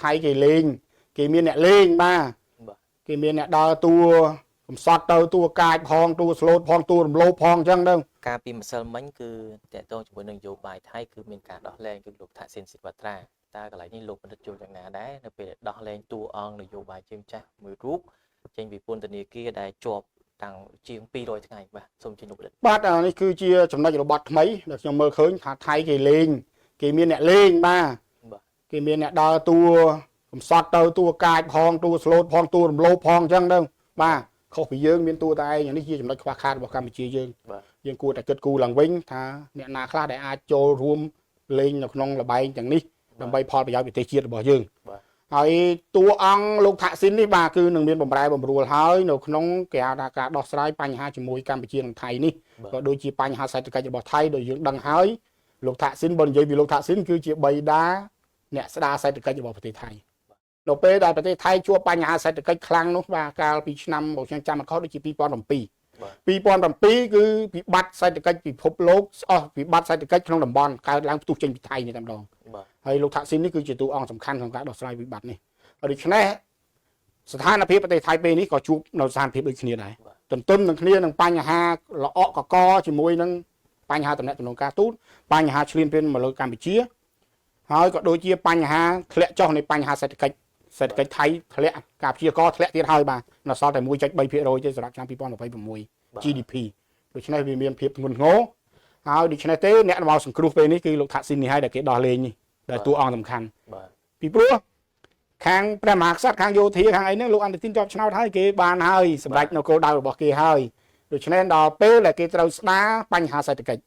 ไทยគេលេងគេមានអ្នកលេងបាទគេមានអ្នកដើរតួកំសត់ទៅតួកាចផងតួស្លូតផងតួរំលោភផងអញ្ចឹងទៅការពីម្សិលមិញគឺតកតងជាមួយនឹងនយោបាយថៃគឺមានការដោះលែងគឺលោកថាក់ស៊ីនស៊ីវ៉ាត្រាតើកន្លែងនេះលោកបណ្ឌិតជួលយ៉ាងណាដែរនៅពេលដោះលែងតួអង្គនយោបាយជើងចាស់មួយរូបចេញពីពន្ធនាគារដែលជាប់តាំងជាង200ថ្ងៃបាទសូមជម្រាបបាទនេះគឺជាចំណុចរបត់ថ្មីដែលខ្ញុំមើលឃើញថាថៃគេលេងគេមានអ្នកលេងបាទគេមានអ្នកដើរតួកំសត់ទៅតួកាចផងតួស្លូតផងតួរំលោភផងអញ្ចឹងទៅបាទខុសពីយើងមានតួតែឯងនេះជាចំណុចខ្វះខាតរបស់កម្ពុជាយើងគួរតែគិតគូរឡើងវិញថាអ្នកណាខ្លះដែលអាចចូលរួមលេងនៅក្នុងលបែងទាំងនេះដើម្បីផលប្រយោជន៍ប្រទេសជាតិរបស់យើងហើយតួអង្គលោកថាក់ស៊ីននេះបាទគឺនឹងមានបំរែបំរួលហើយនៅក្នុងគេហៅថាការដោះស្រាយបញ្ហាជាមួយកម្ពុជានិងថៃនេះក៏ដូចជាបញ្ហាសេដ្ឋកិច្ចរបស់ថៃដោយយើងដឹងហើយលោកថាក់ស៊ីនបើនិយាយពីលោកថាក់ស៊ីនគឺជាបិតាអ្នកស្ដារសេដ្ឋកិច្ចរបស់ប្រទេសថៃនៅពេលដែលប្រទេសថៃជួបបញ្ហាសេដ្ឋកិច្ចខ្លាំងនោះបាទកាលពីឆ្នាំមកខ្ញុំចាំមិនខុសដូចជា2007គឺវិបត្តិសេដ្ឋកិច្ចពិភពលោកអស់វិបត្តិសេដ្ឋកិច្ចក្នុងតំបន់កើតឡើងផ្ទុះចេញពីថៃនេះតែម្ដងហើយលោកថាក់ស៊ីននេះគឺជាតួអង្គសំខាន់ក្នុងការដោះស្រាយវិបត្តិនេះដូច្នេះស្ថានភាពប្រទេសថៃពេលនេះក៏ជួបនៅស្ថានភាពដូចគ្នាដែរទន្ទឹមនឹងគ្នានឹងបញ្ហាល្អក់កកជាមួយនឹងបញ្ហាតំណែងក្នុងការទូតបញ្ហាឈ្លានពានមកលើកម្ពុជាហើយក៏ដូចជាបញ្ហាធ្លាក់ចុះនៃបញ្ហាសេដ្ឋកិច្ចថៃធ្លាក់ការព្យាករធ្លាក់ទៀតហើយបាទនៅសល់តែ 1.3% ទេសម្រាប់ឆ្នាំ2026 GDP ដូច្នេះវាមានភាពធ្ងន់ធ្ងរហើយដូច្នេះទេអ្នកមកសង្គ្រោះពេលនេះគឺលោកថាក់ស៊ីននេះហើយដែលគេដោះលែងនេះដែលតួអង្គសំខាន់ពីព្រោះខាងព្រះមហាក្សត្រខាងយោធាខាងអីហ្នឹងលោកអនុទានជាប់ឆ្នោតហើយគេបានហើយសម្រាប់នៅគោលដៅរបស់គេហើយដូច្នេះដល់ពេលដែលគេត្រូវស្ដារបញ្ហាសេដ្ឋកិច្ច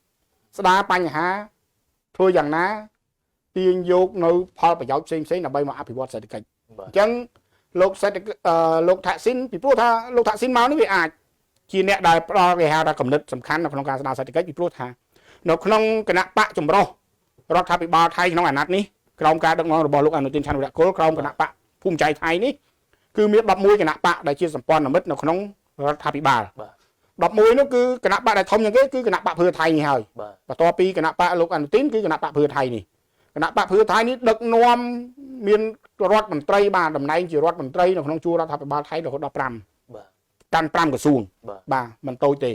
ស្ដារបញ្ហាធ្វើយ៉ាងណាទាញយកនៅផលប្រយោជន៍ផ្សេងៗដើម្បីមកអភិវឌ្ឍសេដ្ឋកិច្ចអញ្ចឹងលោកថាក់ស៊ីនពីព្រោះថាលោកថាក់ស៊ីនមកនេះវាអាចជាអ្នកដែលផ្ដល់គេហៅថាគំនិតសំខាន់នៅក្នុងការស្ដារសេដ្ឋកិច្ចពីព្រោះថានៅក្នុងគណៈបកចម្រុះរដ្ឋាភិបាលថៃក្នុងអាណត្តិនេះក្រោមការដឹកនាំរបស់លោកអនុទានឆ័ន្ទវរៈគុលក្រោមគណៈបកភូមិใจថៃនេះគឺមាន11គណៈបកដែលជាសម្ព័ន្ធមិត្តនៅក្នុងរដ្ឋាភិបាល11នោះគឺគណៈបកដែលធំជាងគេគឺគណៈបកភឿថៃនេះហើយបន្ទាប់ពីគណៈបកលោកអនុទានគឺគណៈបកភឿថៃនេះគណៈបកភឿថៃនេះដឹកនាំមានរដ្ឋមន្ត្រីបាទតំណែងជារដ្ឋមន្ត្រីនៅក្នុងជួររដ្ឋាភិបាលថៃរហូតដល់5កាន់5ក្រសួងបាទមិនតូចទេ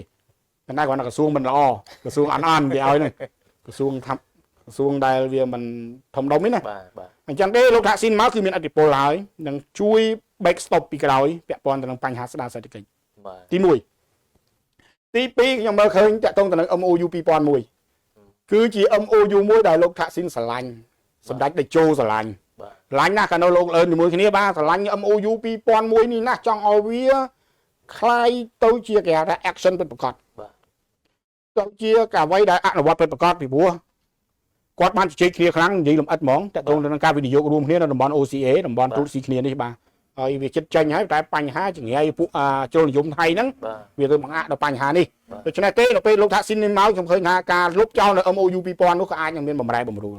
ប៉ុន្តែគាត់ថាក្រសួងមិនល្អក្រសួងអន់គេឲ្យហ្នឹងក្រសួងដែលវាមិនធំដុំនេះណាអញ្ចឹងទេលោកថាក់ស៊ីនមកគឺមានឥទ្ធិពលហើយនឹងជួយ back stop ពីក្រោយពាក់ព័ន្ធទៅនឹងបញ្ហាស្ដារសេដ្ឋកិច្ចទី1ទី2ខ្ញុំមើលឃើញតាក់ទងទៅនឹង MOU 2001គឺជា MOU មួយដែលលោកថាក់ស៊ីនស្រឡាញ់សម្ដេចតេជោស្រឡាញ់ណាស់កាលនៅលោកអឺនជាមួយគ្នាបាទស្រឡាញ់ MOU 2001នេះណាស់ចង់ឲ្យវាคล้ายទៅជាគេហៅថា action ពិតប្រាកដទៅជាការអ្វីដែលអនុវត្តពិតប្រាកដពីព្រោះគាត់បានជជែកគ្នាខ្លាំងនិយាយលម្អិតហ្មងតាក់ទងទៅនឹងការវិនិយោគរួមគ្នានៅតំបន់ OCA តំបន់ទូតស៊ីគ្នានេះបាទហើយវាចិត្តចេញហើយតែបញ្ហាចង្រៃពួកជ្រុលនិយមថៃហ្នឹងវាទៅបង្អាក់ដល់បញ្ហានេះដូច្នេះទេដល់ពេលលោកថាក់ស៊ីននេះមកខ្ញុំឃើញថាការលុបចោលនៅ MOU 2000នោះក៏អាចនឹងមានបំរែបំរួល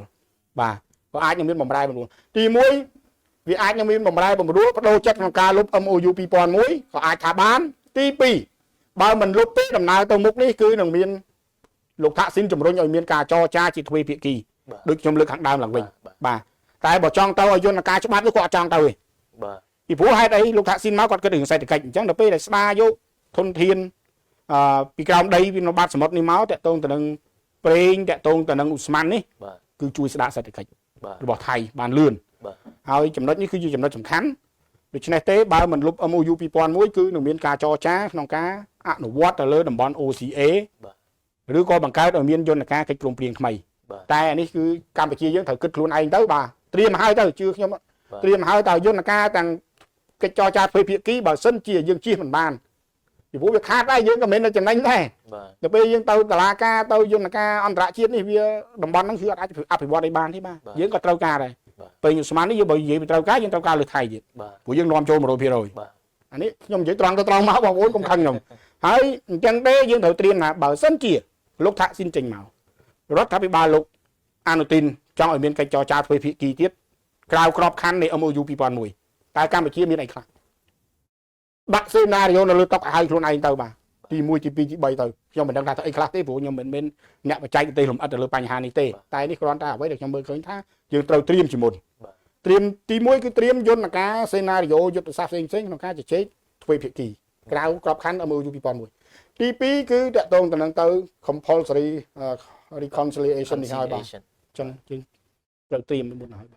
បាទក៏អាចនឹងមានបំរែបំរួលទី1វាអាចនឹងមានបំរែបំរួលបដូរចិត្តក្នុងការលុប MOU 2001ក៏អាចថាបានទី2បើមិនលុបទេដំណើរទៅមុខនេះគឺនឹងមានលោកថាក់ស៊ីនជំរុញឲ្យមានការចរចាជាទ្វេភាគីដូចខ្ញុំលើកខាងដើមឡើងវិញបាទតែបើចង់ទៅឲ្យយន្តការច្បាប់នោះគាត់អត់ចង់ទៅទេបាទពីព្រោះហេតុអីលោកថាក់ស៊ីនមកគាត់គិតរឿងសេដ្ឋកិច្ចអញ្ចឹងដល់ពេលដែលស្ដារយកធនធានពីក្រោមដីពីនៅបាតសមុទ្រនេះមកតាក់ទងទៅនឹងប្រេងតាក់ទងទៅនឹងឧស្ម័ននេះគឺជួយស្ដារសេដ្ឋកិច្ចរបស់ថៃបានលឿនហើយចំណុចនេះគឺជាចំណុចសំខាន់ដូច្នេះទេបើមិនលុប MOU 2001គឺនឹងមានការចរចាក្នុងការអនុវត្តទៅលើតំបន់ OCA ឬក៏បង្កើតឲ្យមានយន្តការកិច្ចព្រមព្រៀងថ្មីតែអានេះគឺកម្ពុជាយើងត្រូវគិតខ្លួនឯងទៅបាទត្រៀមឲ្យទៅជឿខ្ញុំត្រៀមឲ្យទៅយន្តការទាំងកិច្ចចរចាទ្វេភាគីបើសិនជាយើងជិះមិនបានពីព្រោះវាខាតដែរយើងក៏មិនចំណេញដែរដល់ពេលយើងទៅតុលាការទៅយន្តការអន្តរជាតិនេះវាតំបន់ហ្នឹងគឺអាចអភិវឌ្ឍឲ្យបានទេបាទយើងក៏ត្រូវការដែរពេលស្មាននេះយើងបើនិយាយពីត្រូវការយើងត្រូវការលើថៃទៀតព្រោះយើងនាំចូល 100% អានេះខ្ញុំនិយាយត្រង់ទៅត្រង់មកបងប្អូនកុំខឹងខ្ញុំហើយអញ្ចឹងទេយើងត្រូវត្រៀមណាបើសិនជាលោកថាក់ស៊ីនចេញមករដ្ឋាភិបាលលោកអនុទានចង់ឲ្យមានកិច្ចចរចាទ្វេភាគីទៀតក្រៅក្របខ័ណ្ឌនៃ MOU 2001តែកម្ពុជាមានអីខ្លះដាក់សេណារីយ៉ូនៅលើតុឲ្យខ្លួនឯងទៅបាទទី1ទី2ទី3ទៅខ្ញុំមិនដឹងថាទៅអីខ្លះទេព្រោះខ្ញុំមិនមែនអ្នកបច្ចេកទេសលម្អិតទៅលើបញ្ហានេះទេតែនេះគ្រាន់តែអ្វីដែលខ្ញុំមើលឃើញថាយើងត្រូវត្រៀមជាមុន ត្រៀមទី1គឺត្រៀមយន្តការសេណារីយ៉ូយុទ្ធសាស្ត្រផ្សេងៗក្នុងការជជែកទ្វេភាគីក្រៅក្របខ័ណ្ឌ MOU 2001ទី2គឺតកតងទៅនឹងទៅ compulsory reconciliation នេះហើយបាទ Reconciliation ចឹងយើងត្រូវត្រៀមមុនហើយ